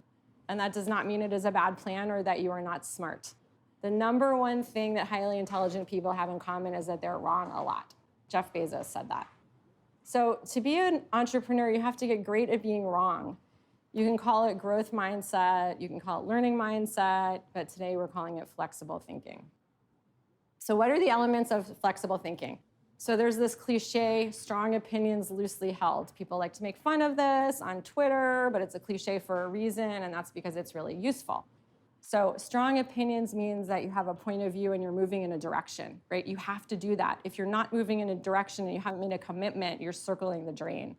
And that does not mean it is a bad plan or that you are not smart. The number one thing that highly intelligent people have in common is that they're wrong a lot. Jeff Bezos said that. So to be an entrepreneur, you have to get great at being wrong. You can call it growth mindset, you can call it learning mindset, but today we're calling it flexible thinking. So what are the elements of flexible thinking? So there's this cliche, strong opinions loosely held. People like to make fun of this on Twitter, but it's a cliche for a reason, and that's because it's really useful. So strong opinions means that you have a point of view and you're moving in a direction, right? You have to do that. If you're not moving in a direction and you haven't made a commitment, you're circling the drain.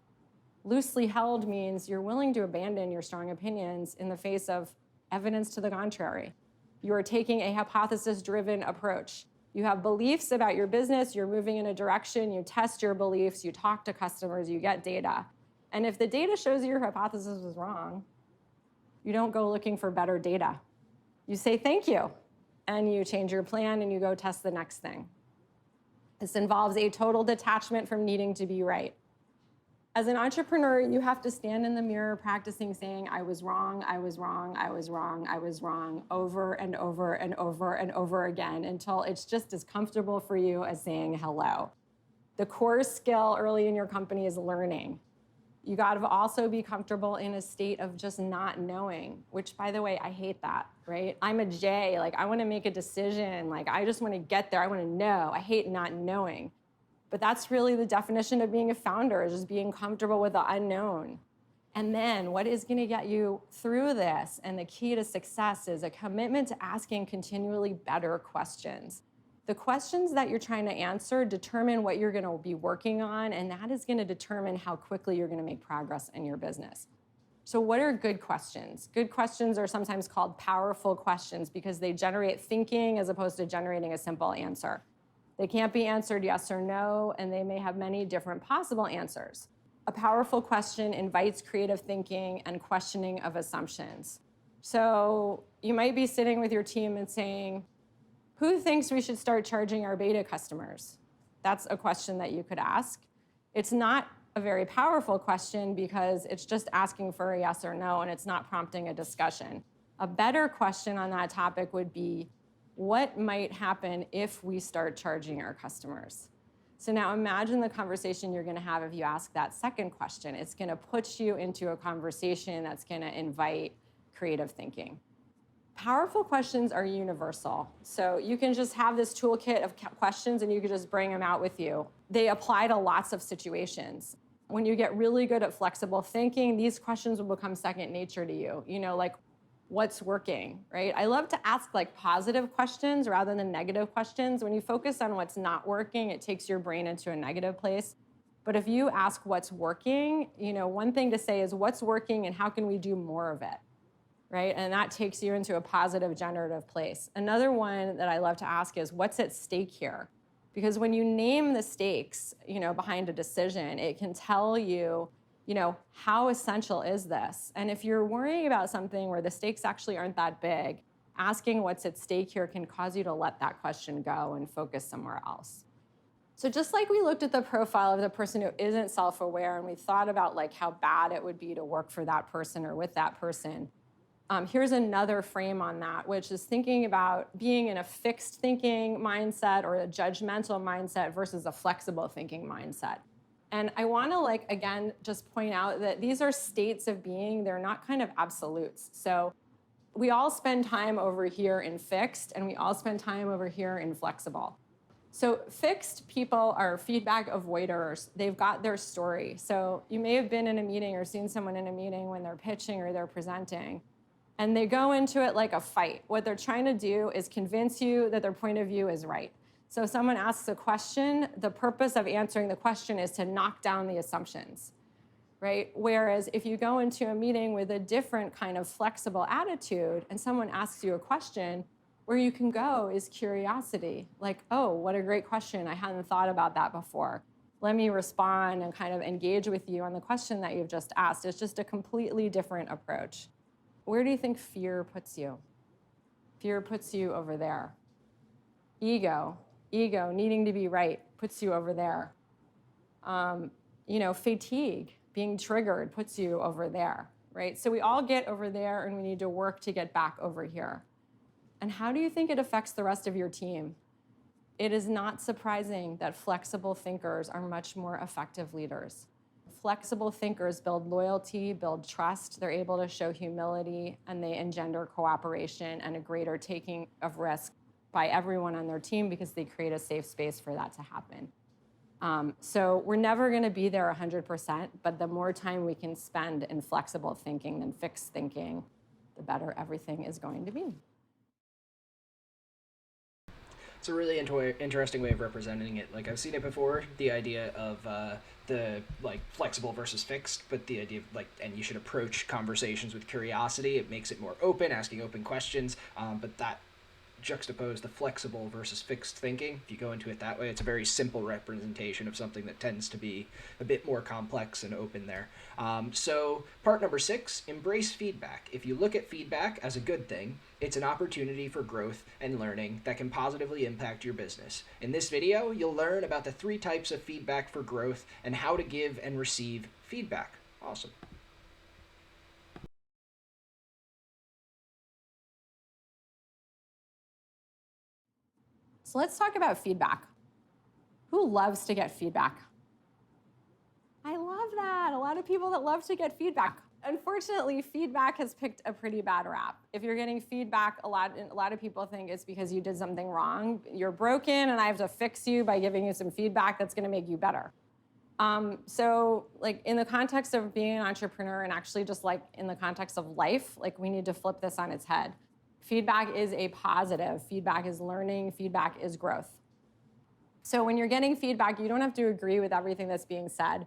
Loosely held means you're willing to abandon your strong opinions in the face of evidence to the contrary. You are taking a hypothesis-driven approach. You have beliefs about your business, you're moving in a direction, you test your beliefs, you talk to customers, you get data. And if the data shows your hypothesis was wrong, you don't go looking for better data. You say thank you, and you change your plan and you go test the next thing. This involves a total detachment from needing to be right. As an entrepreneur, you have to stand in the mirror practicing saying, I was wrong, I was wrong, I was wrong, I was wrong, over and over and over and over again until it's just as comfortable for you as saying hello. The core skill early in your company is learning. You gotta also be comfortable in a state of just not knowing, which, by the way, I hate that, right? I'm a J, like I wanna make a decision, like I just wanna get there, I wanna know. I hate not knowing. But that's really the definition of being a founder, is just being comfortable with the unknown. And then what is gonna get you through this, and the key to success, is a commitment to asking continually better questions. The questions that you're trying to answer determine what you're gonna be working on, and that is gonna determine how quickly you're gonna make progress in your business. So what are good questions? Good questions are sometimes called powerful questions because they generate thinking as opposed to generating a simple answer. They can't be answered yes or no, and they may have many different possible answers. A powerful question invites creative thinking and questioning of assumptions. So you might be sitting with your team and saying, who thinks we should start charging our beta customers? That's a question that you could ask. It's not a very powerful question because it's just asking for a yes or no, and it's not prompting a discussion. A better question on that topic would be, what might happen if we start charging our customers? So now imagine the conversation you're gonna have if you ask that second question. It's gonna put you into a conversation that's gonna invite creative thinking. Powerful questions are universal. So you can just have this toolkit of questions and you can just bring them out with you. They apply to lots of situations. When you get really good at flexible thinking, these questions will become second nature to you. You know, like, what's working, right? I love to ask like positive questions rather than negative questions. When you focus on what's not working, it takes your brain into a negative place. But if you ask what's working, you know, one thing to say is what's working and how can we do more of it, right? And that takes you into a positive generative place. Another one that I love to ask is what's at stake here? Because when you name the stakes, behind a decision, it can tell you, how essential is this? And if you're worrying about something where the stakes actually aren't that big, asking what's at stake here can cause you to let that question go and focus somewhere else. So just like we looked at the profile of the person who isn't self-aware and we thought about like how bad it would be to work for that person or with that person, here's another frame on that, which is thinking about being in a fixed thinking mindset or a judgmental mindset versus a flexible thinking mindset. And I want to again, just point out that these are states of being. They're not kind of absolutes. So we all spend time over here in fixed, and we all spend time over here in flexible. So fixed people are feedback avoiders. They've got their story. So you may have been in a meeting or seen someone in a meeting when they're pitching or they're presenting, and they go into it like a fight. What they're trying to do is convince you that their point of view is right. So if someone asks a question, the purpose of answering the question is to knock down the assumptions, right? Whereas if you go into a meeting with a different kind of flexible attitude and someone asks you a question, where you can go is curiosity. Like, oh, what a great question. I hadn't thought about that before. Let me respond and kind of engage with you on the question that you've just asked. It's just a completely different approach. Where do you think fear puts you? Fear puts you over there. Ego, needing to be right, puts you over there. Fatigue, being triggered, puts you over there, right? So we all get over there, and we need to work to get back over here. And how do you think it affects the rest of your team? It is not surprising that flexible thinkers are much more effective leaders. Flexible thinkers build loyalty, build trust, they're able to show humility, and they engender cooperation and a greater taking of risk by everyone on their team because they create a safe space for that to happen. So we're never going to be there 100%, but the more time we can spend in flexible thinking than fixed thinking, the better everything is going to be. It's a really interesting way of representing it. Like, I've seen it before, the idea of the flexible versus fixed, but the idea of and you should approach conversations with curiosity. It makes it more open, asking open questions, but that juxtapose the flexible versus fixed thinking. If you go into it that way, it's a very simple representation of something that tends to be a bit more complex and open there. So part number 6, embrace feedback. If you look at feedback as a good thing, it's an opportunity for growth and learning that can positively impact your business. In this video, you'll learn about the 3 types of feedback for growth and how to give and receive feedback. Awesome. So let's talk about feedback. Who loves to get feedback? I love that. A lot of people that love to get feedback. Unfortunately, feedback has picked a pretty bad rap. If you're getting feedback, a lot of people think it's because you did something wrong. You're broken, and I have to fix you by giving you some feedback that's going to make you better. So in the context of being an entrepreneur, and actually just in the context of life, we need to flip this on its head. Feedback is a positive. Feedback is learning. Feedback is growth. So when you're getting feedback, you don't have to agree with everything that's being said,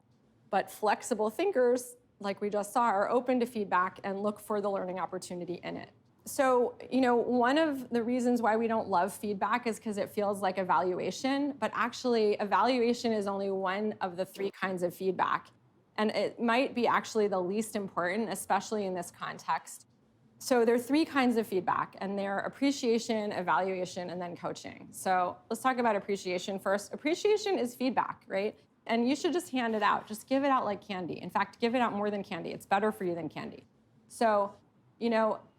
but flexible thinkers, like we just saw, are open to feedback and look for the learning opportunity in it. So, one of the reasons why we don't love feedback is because it feels like evaluation, but actually evaluation is only one of the 3 kinds of feedback. And it might be actually the least important, especially in this context. So there are 3 kinds of feedback, and they're appreciation, evaluation, and then coaching. So let's talk about appreciation first. Appreciation is feedback, right? And you should just hand it out. Just give it out like candy. In fact, give it out more than candy. It's better for you than candy. So,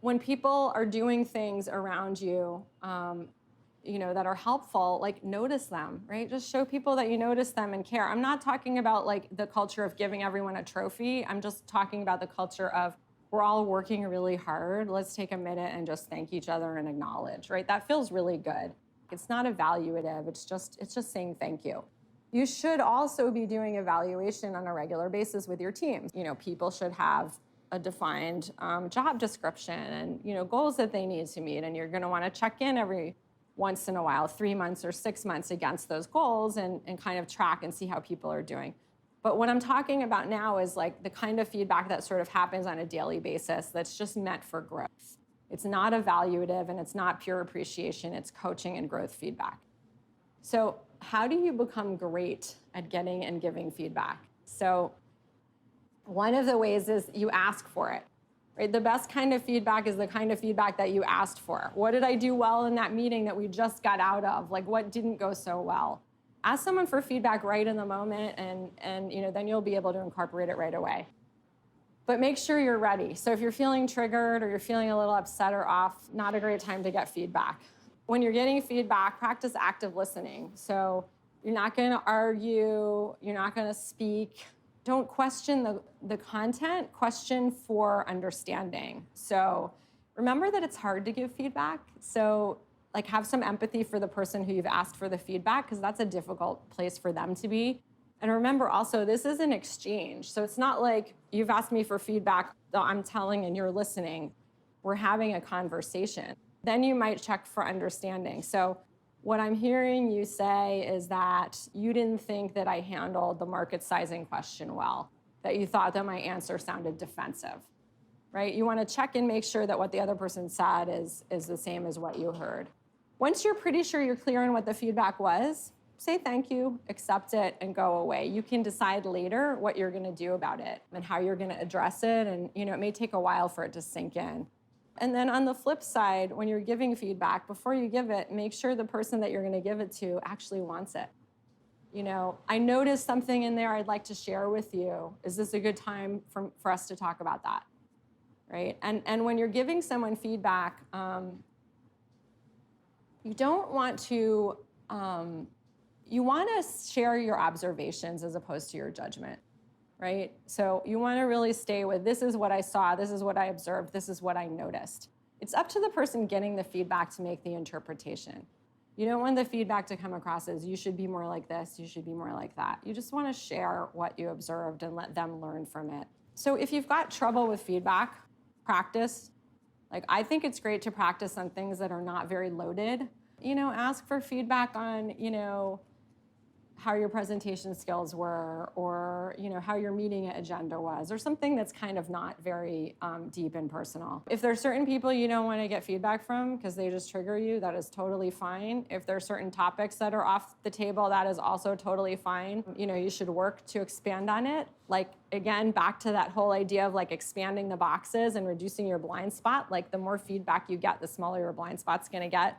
when people are doing things around you, that are helpful, notice them, right? Just show people that you notice them and care. I'm not talking about the culture of giving everyone a trophy. I'm just talking about the culture of we're all working really hard. Let's take a minute and just thank each other and acknowledge, right? That feels really good. It's not evaluative. It's just saying thank you. You should also be doing evaluation on a regular basis with your team. People should have a defined job description and goals that they need to meet, and you're going to want to check in every once in a while, 3 months or 6 months against those goals and kind of track and see how people are doing. But what I'm talking about now is the kind of feedback that sort of happens on a daily basis that's just meant for growth. It's not evaluative and it's not pure appreciation, it's coaching and growth feedback. So how do you become great at getting and giving feedback? So one of the ways is you ask for it, right? The best kind of feedback is the kind of feedback that you asked for. What did I do well in that meeting that we just got out of? Like, what didn't go so well? Ask someone for feedback right in the moment, and then you'll be able to incorporate it right away. But make sure you're ready. So if you're feeling triggered or you're feeling a little upset or off, not a great time to get feedback. When you're getting feedback, practice active listening. So you're not going to argue, you're not going to speak. Don't question the content, question for understanding. So remember that it's hard to give feedback. So like have some empathy for the person who you've asked for the feedback, because that's a difficult place for them to be. And remember also, this is an exchange. So it's not like you've asked me for feedback, I'm telling and you're listening. We're having a conversation. Then you might check for understanding. So what I'm hearing you say is that you didn't think that I handled the market sizing question well, that you thought that my answer sounded defensive, right? You want to check and make sure that what the other person said is the same as what you heard. Once you're pretty sure you're clear on what the feedback was, say thank you, accept it, and go away. You can decide later what you're going to do about it and how you're going to address it. And it may take a while for it to sink in. And then on the flip side, when you're giving feedback, before you give it, make sure the person that you're going to give it to actually wants it. I noticed something in there I'd like to share with you. Is this a good time for us to talk about that? Right? And when you're giving someone feedback, you don't want to, you want to share your observations as opposed to your judgment, right? So you want to really stay with, this is what I saw, this is what I observed, this is what I noticed. It's up to the person getting the feedback to make the interpretation. You don't want the feedback to come across as, you should be more like this, you should be more like that. You just want to share what you observed and let them learn from it. So if you've got trouble with feedback, practice. Like, I think it's great to practice on things that are not very loaded. Ask for feedback on, how your presentation skills were, or how your meeting agenda was, or something that's kind of not very deep and personal. If there's certain people you don't want to get feedback from because they just trigger you, that is totally fine. If there are certain topics that are off the table, that is also totally fine. You should work to expand on it. Like, again, back to that whole idea of like expanding the boxes and reducing your blind spot. Like, the more feedback you get, the smaller your blind spot's going to get.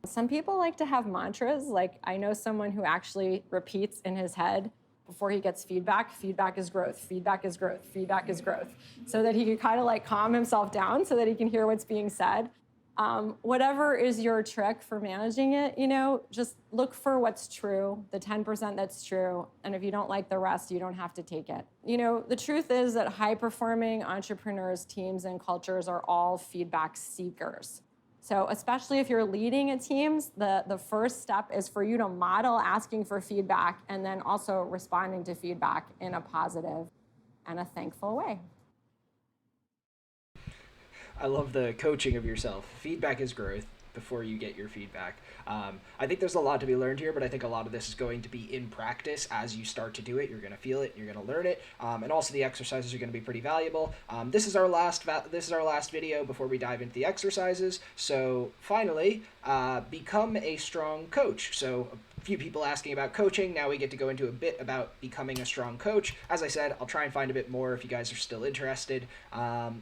Some people like to have mantras. Like, I know someone who actually repeats in his head before he gets feedback is growth, feedback is growth, feedback is growth, so that he can kind of like calm himself down so that he can hear what's being said. Whatever is your trick for managing it, just look for what's true, the 10% that's true. And if you don't like the rest, you don't have to take it. The truth is that high-performing entrepreneurs, teams, and cultures are all feedback seekers. So especially if you're leading a teams, the first step is for you to model asking for feedback and then also responding to feedback in a positive and a thankful way. I love the coaching of yourself. Feedback is growth before you get your feedback. I think there's a lot to be learned here, but I think a lot of this is going to be in practice as you start to do it. You're going to feel it, you're going to learn it, and also the exercises are going to be pretty valuable. This is our last video before we dive into the exercises. So finally, become a strong coach. So a few people asking about coaching. Now we get to go into a bit about becoming a strong coach. As I said, I'll try and find a bit more if you guys are still interested.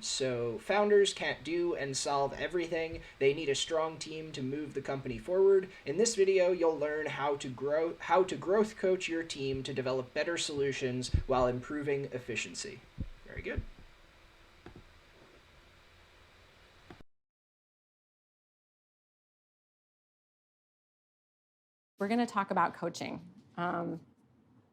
So founders can't do and solve everything. They need a strong team to move the company forward. In this video, you'll learn how to growth coach your team to develop better solutions while improving efficiency. Very good. We're going to talk about coaching.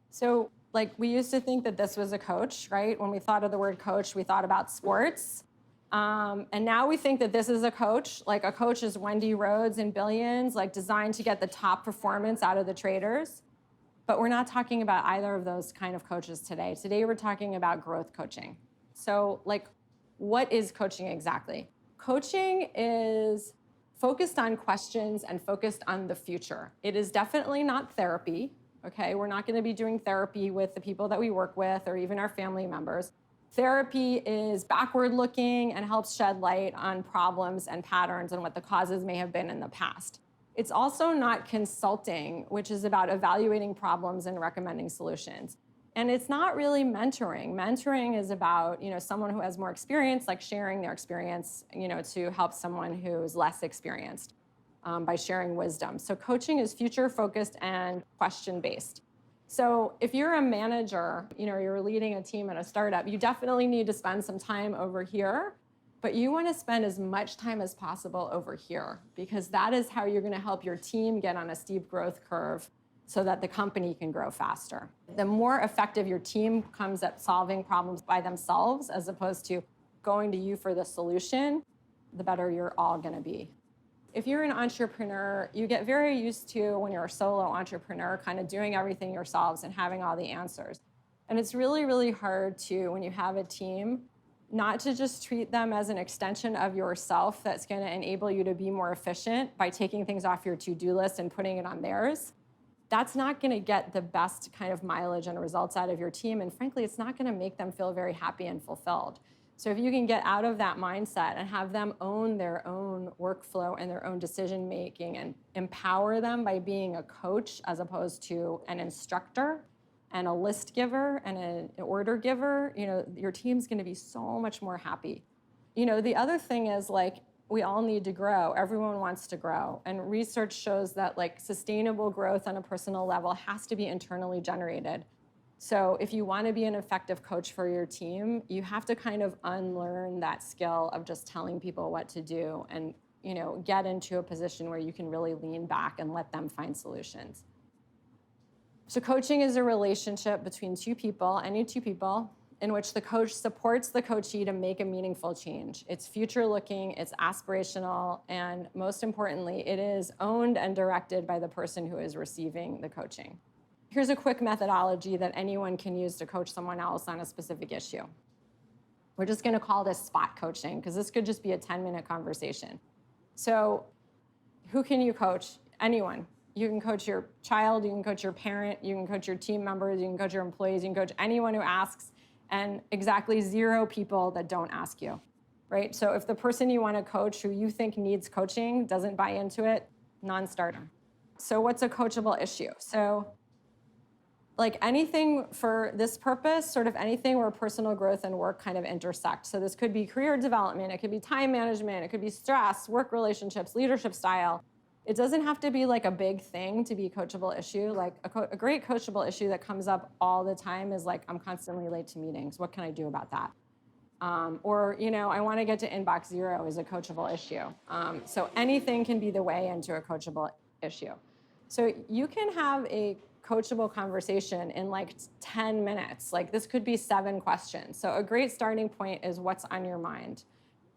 So we used to think that this was a coach, right? When we thought of the word coach, we thought about sports. And now we think that this is a coach. Like, a coach is Wendy Rhodes in Billions, designed to get the top performance out of the traders. But we're not talking about either of those kind of coaches today. Today, we're talking about growth coaching. So, what is coaching exactly? Coaching is focused on questions and focused on the future. It is definitely not therapy, okay? We're not gonna be doing therapy with the people that we work with or even our family members. Therapy is backward looking and helps shed light on problems and patterns and what the causes may have been in the past. It's also not consulting, which is about evaluating problems and recommending solutions. And it's not really mentoring. Mentoring is about, someone who has more experience, like sharing their experience, to help someone who's less experienced by sharing wisdom. So coaching is future-focused and question-based. So if you're a manager, you're leading a team at a startup, you definitely need to spend some time over here, but you want to spend as much time as possible over here, because that is how you're going to help your team get on a steep growth curve so that the company can grow faster. The more effective your team comes at solving problems by themselves, as opposed to going to you for the solution, the better you're all going to be. If you're an entrepreneur, you get very used to, when you're a solo entrepreneur, kind of doing everything yourselves and having all the answers. And it's really, really hard to, when you have a team, not to just treat them as an extension of yourself that's going to enable you to be more efficient by taking things off your to-do list and putting it on theirs. That's not going to get the best kind of mileage and results out of your team. And frankly, it's not going to make them feel very happy and fulfilled. So if you can get out of that mindset and have them own their own workflow and their own decision making and empower them by being a coach as opposed to an instructor and a list giver and an order giver, your team's going to be so much more happy. The other thing is, we all need to grow. Everyone wants to grow. And research shows that sustainable growth on a personal level has to be internally generated. So if you want to be an effective coach for your team, you have to kind of unlearn that skill of just telling people what to do and, get into a position where you can really lean back and let them find solutions. So coaching is a relationship between any two people, in which the coach supports the coachee to make a meaningful change. It's future-looking, it's aspirational, and most importantly, it is owned and directed by the person who is receiving the coaching. Here's a quick methodology that anyone can use to coach someone else on a specific issue. We're just going to call this spot coaching, because this could just be a 10-minute conversation. So who can you coach? Anyone. You can coach your child, you can coach your parent, you can coach your team members, you can coach your employees, you can coach anyone who asks, and exactly 0 people that don't ask you, right? So if the person you want to coach who you think needs coaching doesn't buy into it, non-starter. So what's a coachable issue? So anything for this purpose, sort of anything where personal growth and work kind of intersect. So this could be career development, it could be time management, it could be stress, work relationships, leadership style. It doesn't have to be a big thing to be a coachable issue. A great coachable issue that comes up all the time is I'm constantly late to meetings. What can I do about that? Or I want to get to inbox 0 is a coachable issue. So anything can be the way into a coachable issue. So you can have a coachable conversation in 10 minutes. This could be 7 questions. So a great starting point is what's on your mind.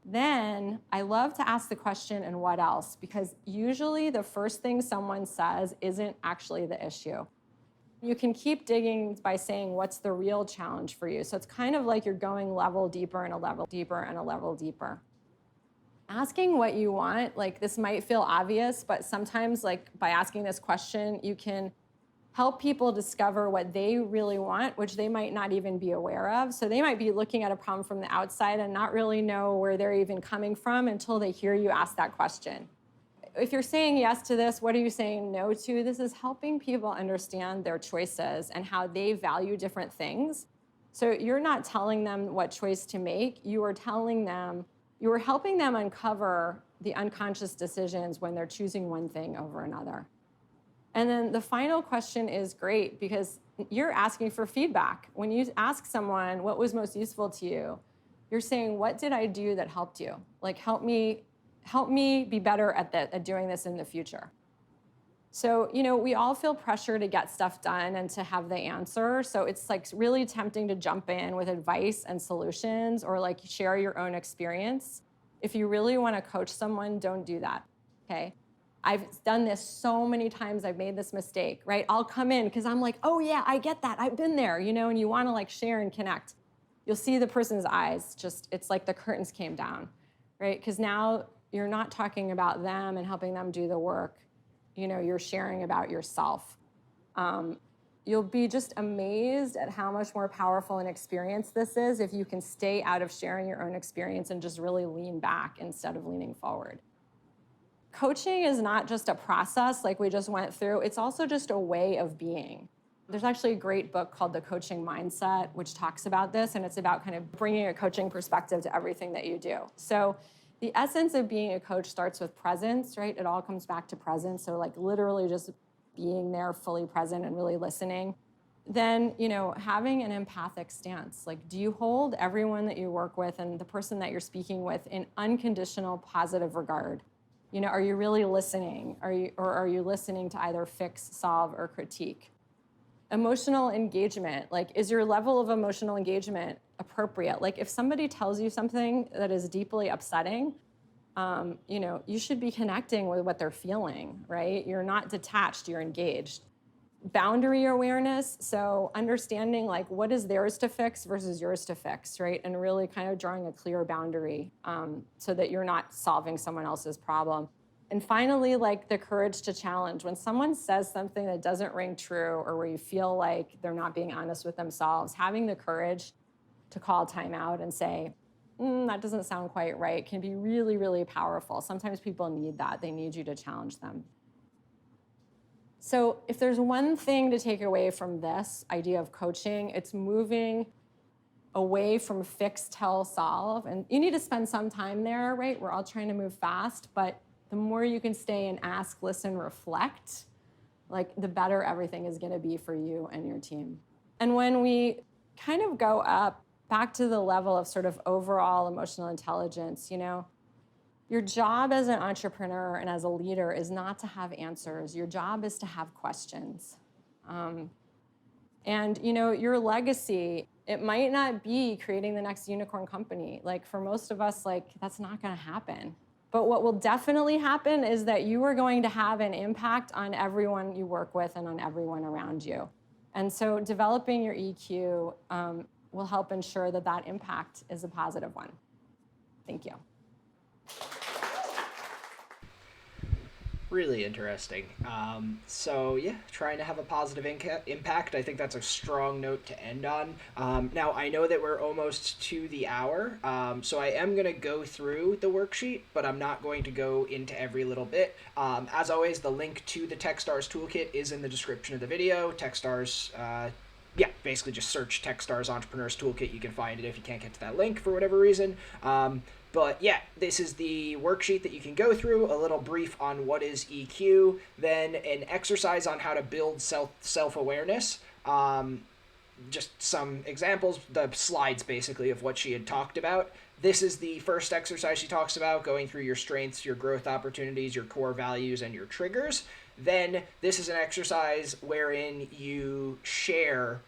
Then I love to ask the question, and what else? Because usually the first thing someone says isn't actually the issue. You can keep digging by saying, what's the real challenge for you? So it's kind of like you're going level deeper and a level deeper and a level deeper. Asking what you want, this might feel obvious, but sometimes by asking this question, you can help people discover what they really want, which they might not even be aware of. So they might be looking at a problem from the outside and not really know where they're even coming from until they hear you ask that question. If you're saying yes to this, what are you saying no to? This is helping people understand their choices and how they value different things. So you're not telling them what choice to make. You are helping them uncover the unconscious decisions when they're choosing one thing over another. And then the final question is great, because you're asking for feedback. When you ask someone what was most useful to you, you're saying, what did I do that helped you? Help me be better at doing this in the future. So, we all feel pressure to get stuff done and to have the answer. So it's really tempting to jump in with advice and solutions, or share your own experience. If you really want to coach someone, don't do that, okay? I've done this so many times. I've made this mistake, right? I'll come in because I'm oh yeah, I get that. I've been there, and you want to share and connect. You'll see the person's eyes, it's the curtains came down, right? Because now you're not talking about them and helping them do the work. You're sharing about yourself. You'll be just amazed at how much more powerful an experience this is if you can stay out of sharing your own experience and just really lean back instead of leaning forward. Coaching is not just a process like we just went through, it's also just a way of being. There's actually a great book called The Coaching Mindset, which talks about this, and it's about kind of bringing a coaching perspective to everything that you do. So the essence of being a coach starts with presence, right? It all comes back to presence. So like literally just being there fully present and really listening. Then, having an empathic stance. Like, do you hold everyone that you work with and the person that you're speaking with in unconditional positive regard? Are you really listening? Are you listening to either fix, solve, or critique? Emotional engagement. Like, is your level of emotional engagement appropriate? Like, if somebody tells you something that is deeply upsetting, you should be connecting with what they're feeling, right? You're not detached, you're engaged. Boundary awareness, so understanding like what is theirs to fix versus yours to fix, right? And really kind of drawing a clear boundary so that you're not solving someone else's problem. And finally, like the courage to challenge. When someone says something that doesn't ring true or where you feel like they're not being honest with themselves, having the courage to call time out and say, that doesn't sound quite right, can be really, really powerful. Sometimes people need that. They need you to challenge them. So if there's one thing to take away from this idea of coaching, it's moving away from fix, tell, solve. And you need to spend some time there, right? We're all trying to move fast, but the more you can stay and ask, listen, reflect, like the better everything is gonna be for you and your team. And when we kind of go up back to the level of sort of overall emotional intelligence, your job as an entrepreneur and as a leader is not to have answers. Your job is to have questions. And your legacy, it might not be creating the next unicorn company. Like for most of us, like that's not gonna happen. But what will definitely happen is that you are going to have an impact on everyone you work with and on everyone around you. And so developing your EQ will help ensure that that impact is a positive one. Thank you. Really interesting. So yeah, trying to have a positive impact. I think that's a strong note to end on. Now I know that we're almost to the hour, so I am going to go through the worksheet, but I'm not going to go into every little bit. As always, the link to the Techstars toolkit is in the description of the video. Techstars, basically just search Techstars Entrepreneurs Toolkit. You can find it if you can't get to that link for whatever reason. But yeah, this is the worksheet that you can go through, a little brief on what is EQ, then an exercise on how to build self-awareness, just some examples, the slides basically of what she had talked about. This is the first exercise she talks about, going through your strengths, your growth opportunities, your core values, and your triggers. Then this is an exercise wherein you share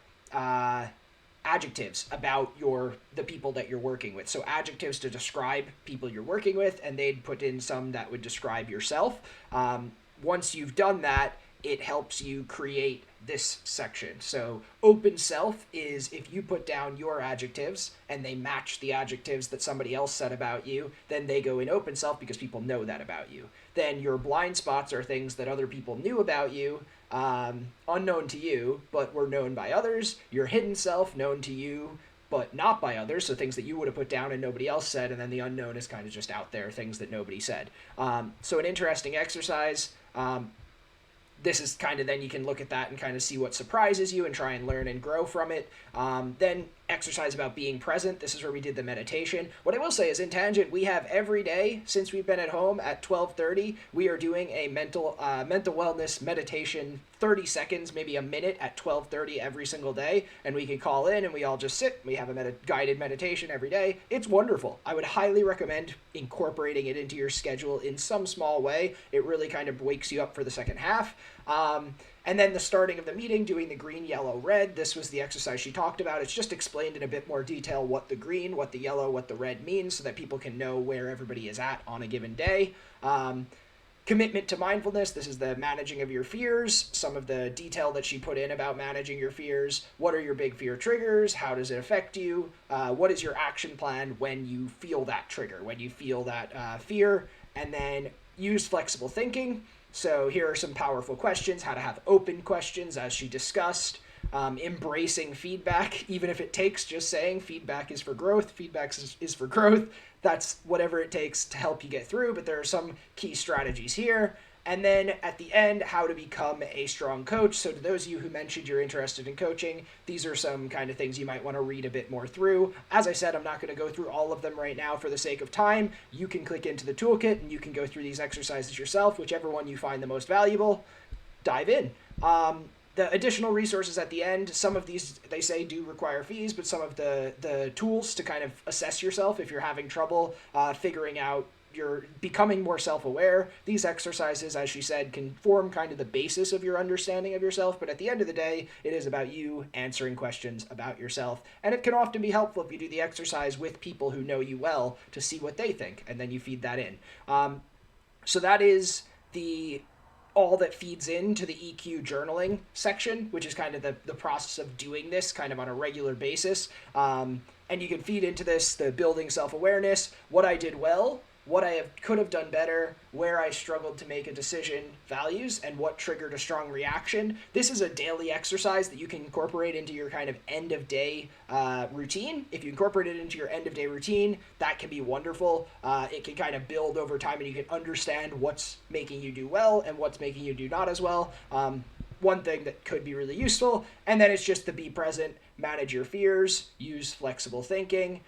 adjectives about the people that you're working with. So adjectives to describe people you're working with, and they'd put in some that would describe yourself. Once you've done that, it helps you create this section. So open self is if you put down your adjectives and they match the adjectives that somebody else said about you, then they go in open self because people know that about you. Then your blind spots are things that other people knew about you, unknown to you, but were known by others. Your hidden self, known to you, but not by others, so things that you would have put down and nobody else said, and then the unknown is kind of just out there, things that nobody said. So an interesting exercise. This is kind of, then you can look at that and kind of see what surprises you and try and learn and grow from it. Then exercise about being present. This is where we did the meditation. What I will say is in Tangent, we have every day since we've been at home at 12:30, we are doing a mental wellness meditation, 30 seconds, maybe a minute at 12:30 every single day. And we can call in and we all just sit. We have a guided meditation every day. It's wonderful. I would highly recommend incorporating it into your schedule in some small way. It really kind of wakes you up for the second half. And then the starting of the meeting, doing the green, yellow, red. This was the exercise she talked about. It's just explained in a bit more detail what the green, what the yellow, what the red means so that people can know where everybody is at on a given day. Commitment to mindfulness. This is the managing of your fears, some of the detail that she put in about managing your fears. What are your big fear triggers? How does it affect you? What is your action plan when you feel that trigger, when you feel that fear? And then use flexible thinking. So here are some powerful questions, how to have open questions, as she discussed. embracing feedback, even if it takes just saying feedback is for growth, is for growth. That's whatever it takes to help you get through, but there are some key strategies here. And then at the end, how to become a strong coach. So to those of you who mentioned you're interested in coaching, these are some kind of things you might want to read a bit more through. As I said, I'm not going to go through all of them right now for the sake of time. You can click into the toolkit and you can go through these exercises yourself, whichever one you find the most valuable. Dive in. The additional resources at the end, some of these, they say, do require fees, but some of the tools to kind of assess yourself if you're having trouble figuring out, you're becoming more self-aware. These exercises, as she said, can form kind of the basis of your understanding of yourself, but at the end of the day, it is about you answering questions about yourself, and it can often be helpful if you do the exercise with people who know you well to see what they think, and then you feed that in. So that is all that feeds into the EQ journaling section, which is kind of the process of doing this kind of on a regular basis. And you can feed into this the building self-awareness, what I did well, what I could have done better, where I struggled to make a decision, values, and what triggered a strong reaction. This is a daily exercise that you can incorporate into your kind of end-of-day routine. If you incorporate it into your end-of-day routine, that can be wonderful. It can kind of build over time, and you can understand what's making you do well and what's making you do not as well. One thing that could be really useful, and then it's just to be present, manage your fears, use flexible thinking,